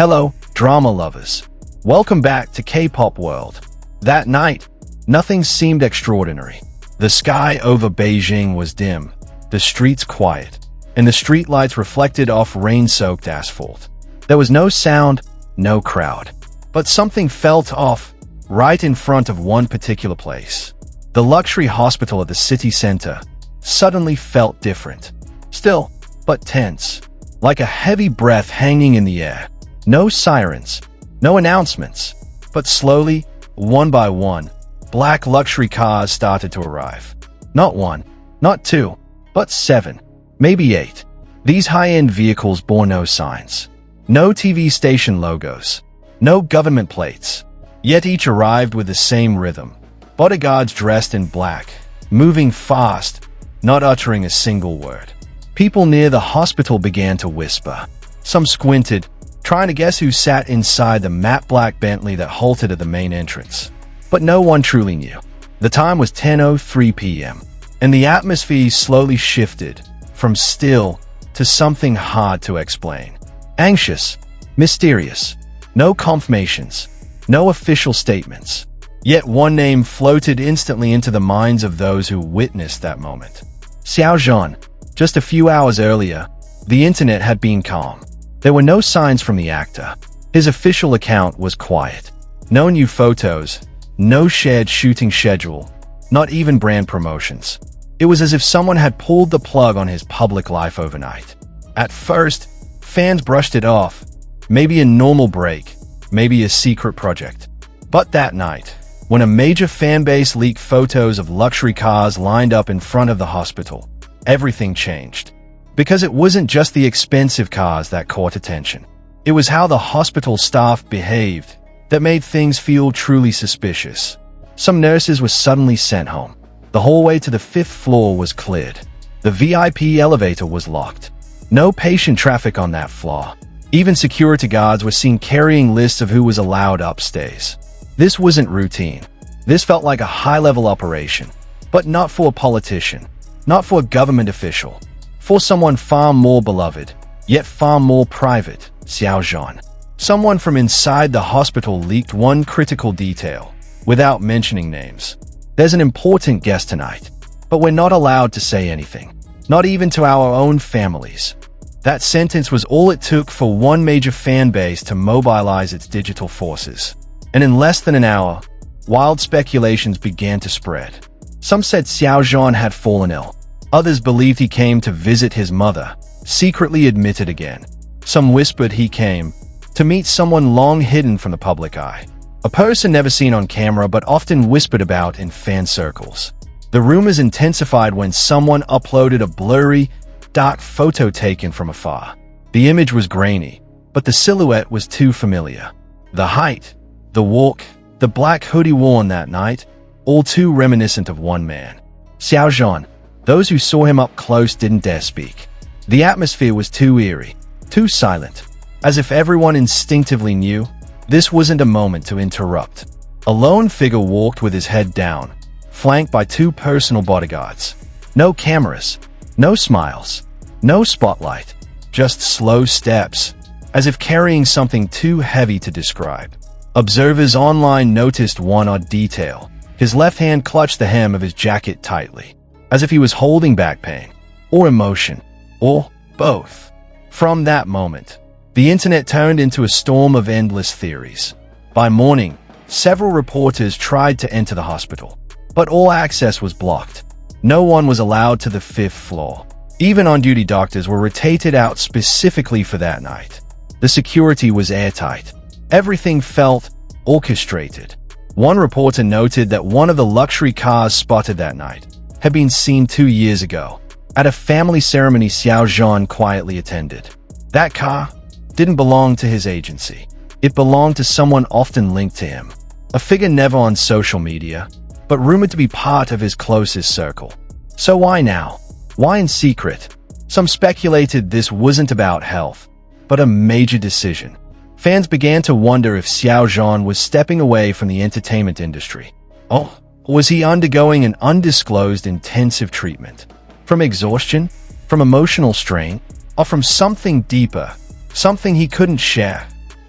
Hello, drama lovers. Welcome back to K-pop world. That night, nothing seemed extraordinary. The sky over Beijing was dim, the streets quiet, and the streetlights reflected off rain-soaked asphalt. There was no sound, no crowd. But something felt off right in front of one particular place. The luxury hospital at the city center suddenly felt different. Still, but tense. Like a heavy breath hanging in the air. No sirens, no announcements. But slowly, one by one, black luxury cars started to arrive. Not one, not two, but 7, maybe 8. These high-end vehicles bore no signs. No TV station logos. No government plates. Yet each arrived with the same rhythm. Bodyguards dressed in black, moving fast, not uttering a single word. People near the hospital began to whisper. Some squinted, trying to guess who sat inside the matte black Bentley that halted at the main entrance. But no one truly knew. The time was 10:03 p.m., and the atmosphere slowly shifted from still to something hard to explain. Anxious, mysterious, no confirmations, no official statements. Yet one name floated instantly into the minds of those who witnessed that moment. Xiao Zhan. Just a few hours earlier, the internet had been calm. There were no signs from the actor. His official account was quiet. No new photos, no shared shooting schedule, not even brand promotions. It was as if someone had pulled the plug on his public life overnight. At first, fans brushed it off. Maybe a normal break, maybe a secret project. But that night, when a major fanbase leaked photos of luxury cars lined up in front of the hospital, everything changed. Because it wasn't just the expensive cars that caught attention. It was how the hospital staff behaved that made things feel truly suspicious. Some nurses were suddenly sent home. The hallway to the 5th floor was cleared. The VIP elevator was locked. No patient traffic on that floor. Even security guards were seen carrying lists of who was allowed upstairs. This wasn't routine. This felt like a high-level operation. But not for a politician. Not for a government official. For someone far more beloved, yet far more private, Xiao Zhan. Someone from inside the hospital leaked one critical detail, without mentioning names. There's an important guest tonight, but we're not allowed to say anything. Not even to our own families. That sentence was all it took for one major fan base to mobilize its digital forces. And in less than an hour, wild speculations began to spread. Some said Xiao Zhan had fallen ill. Others believed he came to visit his mother, secretly admitted again. Some whispered he came to meet someone long hidden from the public eye. A person never seen on camera but often whispered about in fan circles. The rumors intensified when someone uploaded a blurry, dark photo taken from afar. The image was grainy, but the silhouette was too familiar. The height, the walk, the black hoodie worn that night, all too reminiscent of one man. Xiao Zhan. Those who saw him up close didn't dare speak. The atmosphere was too eerie, too silent, as if everyone instinctively knew this wasn't a moment to interrupt. A lone figure walked with his head down, flanked by 2 personal bodyguards. No cameras, no smiles, no spotlight, just slow steps, as if carrying something too heavy to describe. Observers online noticed one odd detail. His left hand clutched the hem of his jacket tightly, as if he was holding back pain, or emotion, or both. From that moment, the internet turned into a storm of endless theories. By morning, several reporters tried to enter the hospital, but all access was blocked. No one was allowed to the 5th floor. Even on-duty doctors were rotated out specifically for that night. The security was airtight. Everything felt orchestrated. One reporter noted that one of the luxury cars spotted that night had been seen 2 years ago, at a family ceremony Xiao Zhan quietly attended. That car didn't belong to his agency. It belonged to someone often linked to him. A figure never on social media, but rumored to be part of his closest circle. So why now? Why in secret? Some speculated this wasn't about health, but a major decision. Fans began to wonder if Xiao Zhan was stepping away from the entertainment industry. Oh, or was he undergoing an undisclosed intensive treatment? From exhaustion? From emotional strain? Or from something deeper? Something he couldn't share?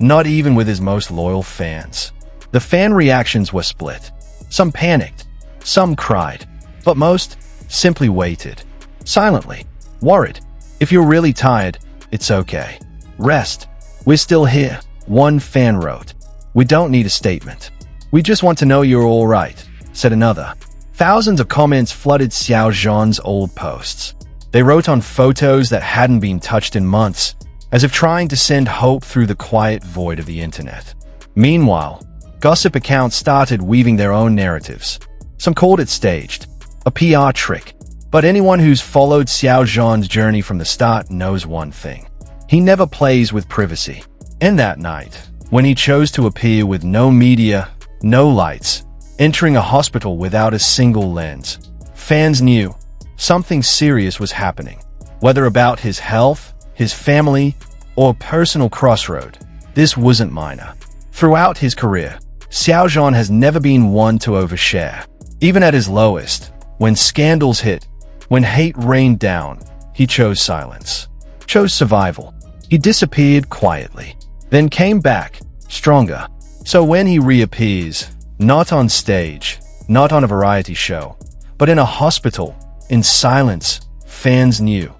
not even with his most loyal fans. The fan reactions were split. Some panicked, some cried, but most simply waited, silently, worried. If you're really tired, it's okay. Rest. We're still here, one fan wrote. We don't need a statement. We just want to know you're all right, said another. Thousands of comments flooded Xiao Zhan's old posts. They wrote on photos that hadn't been touched in months, as if trying to send hope through the quiet void of the internet. Meanwhile, gossip accounts started weaving their own narratives. Some called it staged, a PR trick. But anyone who's followed Xiao Zhan's journey from the start knows one thing. He never plays with privacy. And that night, when he chose to appear with no media, no lights, entering a hospital without a single lens, fans knew something serious was happening. Whether about his health, his family, or a personal crossroad, this wasn't minor. Throughout his career, Xiao Zhan has never been one to overshare. Even at his lowest, when scandals hit, when hate rained down, he chose silence, chose survival. He disappeared quietly, then came back, stronger. So when he reappears, not on stage, not on a variety show, but in a hospital, in silence, fans knew.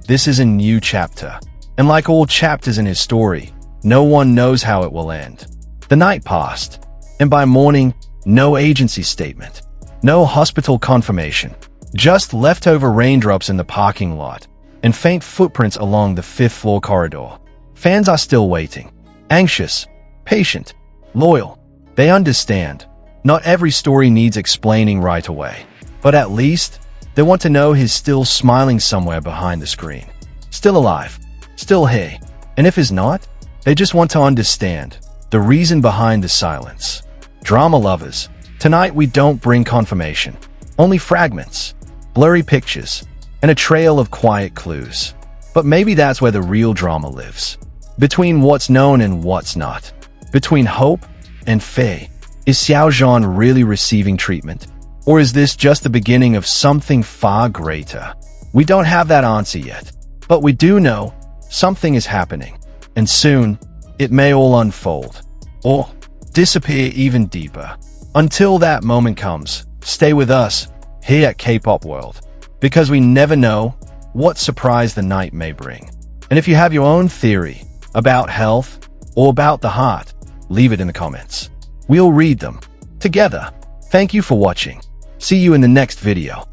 This is a new chapter. And like all chapters in his story, no one knows how it will end. The night passed, and by morning, no agency statement, no hospital confirmation, just leftover raindrops in the parking lot and faint footprints along the 5th floor corridor. Fans are still waiting, anxious, patient, loyal. They understand. Not every story needs explaining right away, but at least they want to know he's still smiling somewhere behind the screen, still alive, still here. And if he's not, they just want to understand the reason behind the silence. Drama lovers, tonight we don't bring confirmation, only fragments, blurry pictures, and a trail of quiet clues. But maybe that's where the real drama lives. Between what's known and what's not. Between hope and fear. Is Xiao Zhan really receiving treatment? Or is this just the beginning of something far greater? We don't have that answer yet. But we do know something is happening. And soon, it may all unfold. Or disappear even deeper. Until that moment comes, stay with us here at Kpop World. Because we never know what surprise the night may bring. And if you have your own theory about health or about the heart, leave it in the comments. We'll read them together. Thank you for watching. See you in the next video.